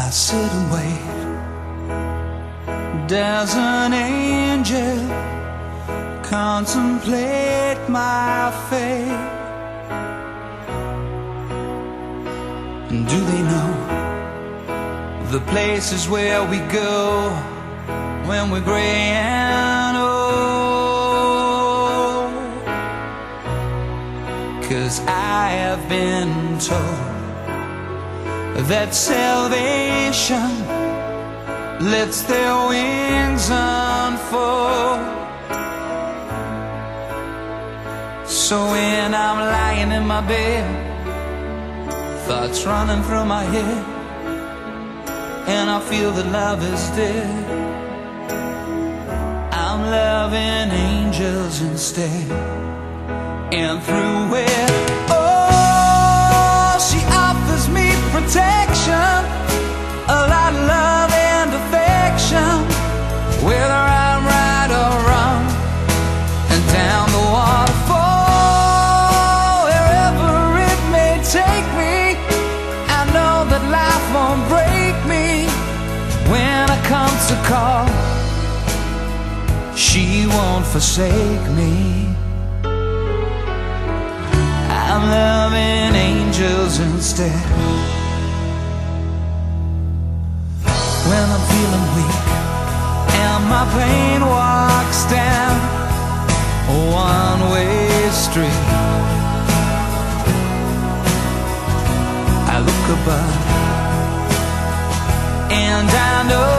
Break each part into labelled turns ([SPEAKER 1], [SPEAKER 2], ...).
[SPEAKER 1] I sit and wait. Does an angel contemplate my fate? And do they know the places where we go when we're gray and old? 'Cause I have been told that salvation lets their wings unfold. So when I'm lying in my bed, thoughts running through my head, and I feel that love is dead, I'm loving angels instead. And through it, oh, she offers me protection, a lot of love and affection, whether I'm right or wrong. And down the waterfall, wherever it may take me, I know that life won't break me. When I come to call, she won't forsake me. I'm loving angels instead. When I'm feeling weak and my pain walks down a one-way street, I look above and I know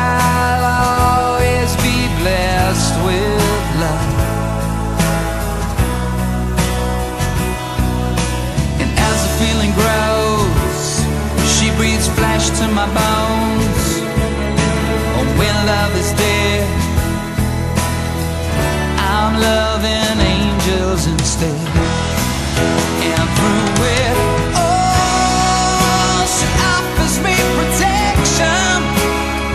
[SPEAKER 1] I'll always be blessed with love. And as the feeling grows, she breathes flesh to my bones. Oh, when love is dead, I'm loving angels instead. And through it, oh, she offers me protection,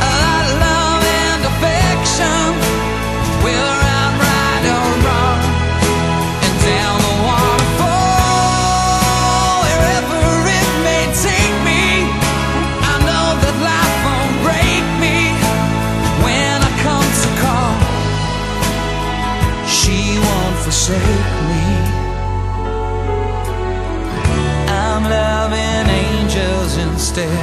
[SPEAKER 1] a lot of love and affection, whether I'm right or wrong. And down the waterfall, wherever it may take me, I know that life won't break me. When I come to call, she won't forsake me. I'm loving angels instead.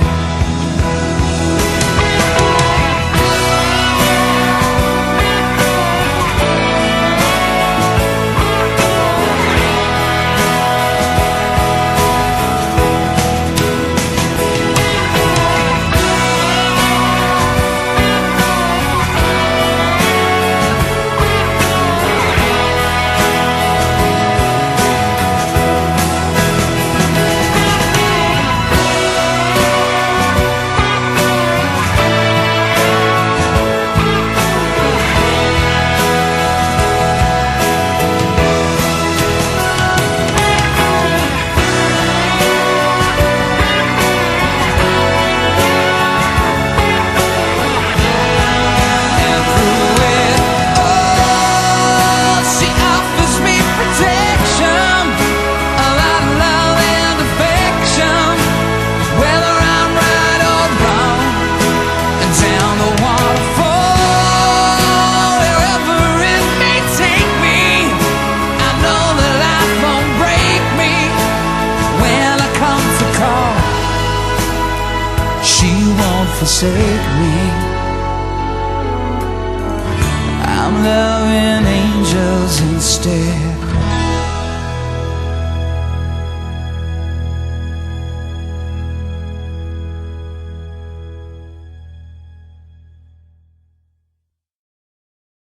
[SPEAKER 1] Forsake me. I'm loving